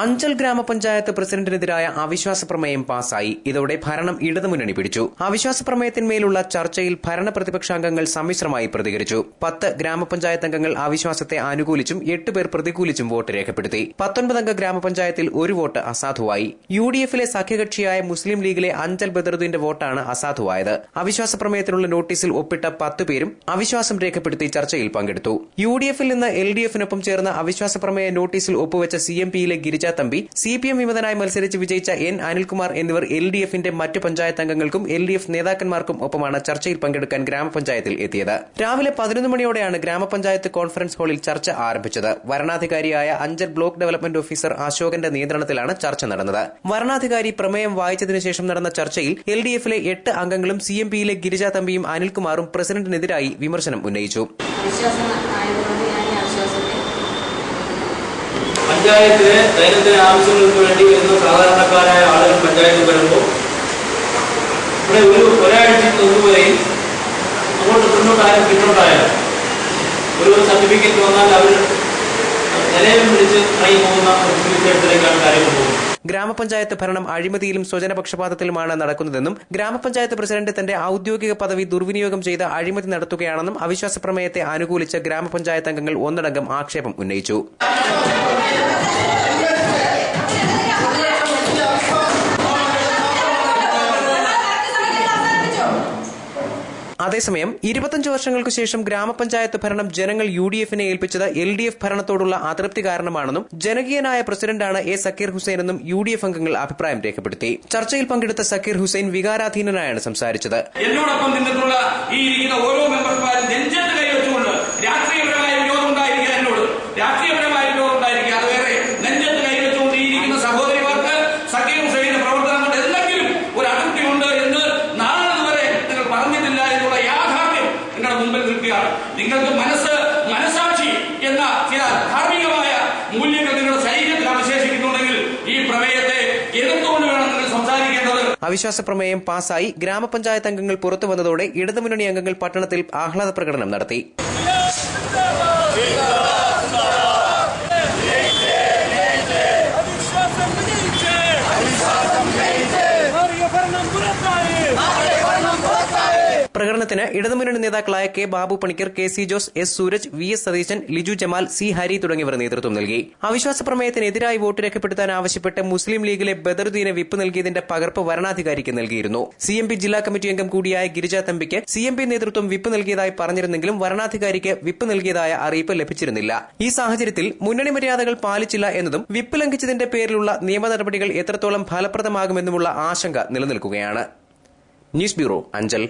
അഞ്ചൽ ഗ്രാമപഞ്ചായത്ത് പ്രസിഡന്റിനെതിരായ അവിശ്വാസ പ്രമേയം പാസായി. ഇതോടെ ഭരണം ഇടതുമുന്നണി പിടിച്ചു. അവിശ്വാസ പ്രമേയത്തിന്മേലുള്ള ചർച്ചയിൽ ഭരണ പ്രതിപക്ഷാംഗങ്ങൾ സമ്മിശ്രമായി പ്രതികരിച്ചു. 10 ഗ്രാമപഞ്ചായത്ത് അംഗങ്ങൾ അവിശ്വാസത്തെ അനുകൂലിച്ചും 8 പേർ പ്രതികൂലിച്ചും വോട്ട് രേഖപ്പെടുത്തി. 19 അംഗ ഗ്രാമപഞ്ചായത്തിൽ ഒരു വോട്ട് അസാധുവായി. UDF-ലെ സഖ്യകക്ഷിയായ മുസ്ലിം ലീഗിലെ അഞ്ചൽ ബദറുദ്ദീന്റെ വോട്ടാണ് അസാധുവായത്. അവിശ്വാസ പ്രമേയത്തിനുള്ള നോട്ടീസിൽ ഒപ്പിട്ട 10 പേരും അവിശ്വാസം രേഖപ്പെടുത്തി ചർച്ചയിൽ പങ്കെടുത്തു. UDF-ൽ നിന്ന് LDF-നൊപ്പം ചേർന്ന അവിശ്വാസ പ്രമേയ നോട്ടീസിൽ ഒപ്പുവെച്ച CMP-യിലെ തമ്പി, CPM വിമതനായി മത്സരിച്ച് വിജയിച്ച N അനിൽകുമാർ എന്നിവർ LDF-ന്റെ മറ്റു പഞ്ചായത്ത് അംഗങ്ങൾക്കും LDF നേതാക്കന്മാർക്കും ഒപ്പമാണ് ചർച്ചയിൽ പങ്കെടുക്കാൻ ഗ്രാമപഞ്ചായത്തിൽ എത്തിയത്. രാവിലെ 11 മണിയോടെയാണ് ഗ്രാമപഞ്ചായത്ത് കോൺഫറൻസ് ഹാളിൽ ചർച്ച ആരംഭിച്ചത്. വരണാധികാരിയായ അഞ്ചൽ ബ്ലോക്ക് ഡെവലപ്മെന്റ് ഓഫീസർ അശോകന്റെ നിയന്ത്രണത്തിലാണ് ചർച്ച നടന്നത്. വരണാധികാരി പ്രമേയം വായിച്ചതിനു ശേഷം നടന്ന ചർച്ചയിൽ LDF-ലെ 8 അംഗങ്ങളും CMP-യിലെ ഗിരിജ തമ്പിയും അനിൽകുമാറും പ്രസിഡന്റിനെതിരായി വിമർശനം ഉന്നയിച്ചു. പഞ്ചായത്തിലെ ദൈനംദിന ആവശ്യങ്ങൾക്ക് വേണ്ടി വരുന്ന സാധാരണക്കാരായ ആളുകൾ പഞ്ചായത്തിൽ വരുമ്പോൾ ഇവിടെ ഒരാഴ്ച മുമ്പുവരെയും അങ്ങോട്ട് മുന്നോട്ടായാലും പിന്നോട്ടായാലും ഒരു സർട്ടിഫിക്കറ്റ് വന്നാൽ അവർ നിലവിൽ പിടിച്ച് ഇറങ്ങി പോകുന്ന ഒരു സ്ഥിതിവിശേഷത്തിലേക്കാണ് കാര്യങ്ങൾ പോകുന്നത്. ഗ്രാമപഞ്ചായത്ത് ഭരണം അഴിമതിയിലും സ്വജനപക്ഷപാതത്തിലുമാണ് നടക്കുന്നതെന്നും ഗ്രാമപഞ്ചായത്ത് പ്രസിഡന്റ് തന്റെ ഔദ്യോഗിക പദവി ദുർവിനിയോഗം ചെയ്ത് അഴിമതി നടത്തുകയാണെന്നും അവിശ്വാസ പ്രമേയത്തെ അനുകൂലിച്ച് ഗ്രാമപഞ്ചായത്ത് അംഗങ്ങൾ ഒന്നടങ്കം ആക്ഷേപം ഉന്നയിച്ചു. അതേസമയം 25 വർഷങ്ങൾക്കു ശേഷം ഗ്രാമപഞ്ചായത്ത് ഭരണം ജനങ്ങൾ UDF-നെ ഏൽപ്പിച്ചത് LDF ഭരണത്തോടുള്ള അതൃപ്തി കാരണമാണെന്നും ജനകീയനായ പ്രസിഡന്റാണ് A. സക്കീർ ഹുസൈനെന്നും UDF അംഗങ്ങൾ അഭിപ്രായം രേഖപ്പെടുത്തി. ചർച്ചയിൽ പങ്കെടുത്ത സക്കീർ ഹുസൈൻ വികാരാധീനനായാണ് സംസാരിച്ചത്. എന്നോടൊപ്പം നിന്നിട്ടുള്ള ഈ ഇരിക്കുന്ന ഓരോ മെമ്പർമാരും നെഞ്ചത്ത് കൈവച്ചുകൊണ്ട് രാഷ്ട്രീയപരമായ വിരോധം ഉണ്ടായിരിക്കുക, എന്നോട് രാഷ്ട്രീയപരമായ വിരോധം ഉണ്ടായിരിക്കുക, അത് വേറെ നെഞ്ചത്ത് കൈവച്ചുകൊണ്ട് ഈ ഇരിക്കുന്ന സഹോദരിമാർക്ക് സക്കീർ ഹുസൈന്റെ പ്രവർത്തനം കൊണ്ട് എന്തെങ്കിലും ഒരു അതൃപ്തിയുണ്ട് എന്ന് നാളെ നിങ്ങൾ പറഞ്ഞിട്ടില്ല എന്നുള്ള യാഥാർത്ഥ്യം നിങ്ങളുടെ മുമ്പിൽ നിൽക്കുകയാണ്. നിങ്ങൾക്ക് മനസാക്ഷി എന്ന ചില ധാർമ്മികമായ മൂല്യങ്ങൾ നിങ്ങളുടെ ശരീരത്തിൽ അവശേഷിക്കുന്നുണ്ടെങ്കിൽ ഈ പ്രമേയത്തെ എതിർത്തുകൊണ്ട് വേണം നിങ്ങൾ സംസാരിക്കേണ്ടത്. അവിശ്വാസ പ്രമേയം പാസായി. ഗ്രാമപഞ്ചായത്ത് അംഗങ്ങൾ പുറത്തു വന്നതോടെ ഇടതുമുന്നണി അംഗങ്ങൾ പട്ടണത്തിൽ ആഹ്ലാദ പ്രകടനം നടത്തി. പ്രകടനത്തിന് ഇടതുമുന്നണി നേതാക്കളായ K. Babu Panicker, KC Jose, S. Sooraj, VS Satheesan, Liju Jamal, C. Hari തുടങ്ങിയവർ നേതൃത്വം നൽകി. അവിശ്വാസ പ്രമേയത്തിനെതിരായി വോട്ട് രേഖപ്പെടുത്താൻ ആവശ്യപ്പെട്ട് മുസ്ലിം ലീഗിലെ ബദറുദ്ദീനെ വിപ്പ് നൽകിയതിന്റെ പകർപ്പ് വരണാധികാരിക്ക് നൽകിയിരുന്നു. CMP ജില്ലാ കമ്മിറ്റി അംഗം കൂടിയായ ഗിരിജ തമ്പിക്ക് CMP നേതൃത്വം വിപ്പ് നൽകിയതായി പറഞ്ഞിരുന്നെങ്കിലും വരണാധികാരിക്ക് വിപ്പ് നൽകിയതായ അറിയിപ്പ് ലഭിച്ചിരുന്നില്ല. ഈ സാഹചര്യത്തിൽ മുന്നണി മര്യാദകൾ പാലിച്ചില്ല എന്നതും വിപ്പ് ലംഘിച്ചതിന്റെ പേരിലുള്ള നിയമ നടപടികൾ എത്രത്തോളം ഫലപ്രദമാകുമെന്നുമുള്ള ആശങ്ക നിലനിൽക്കുകയാണ്. News bureau, Anchal.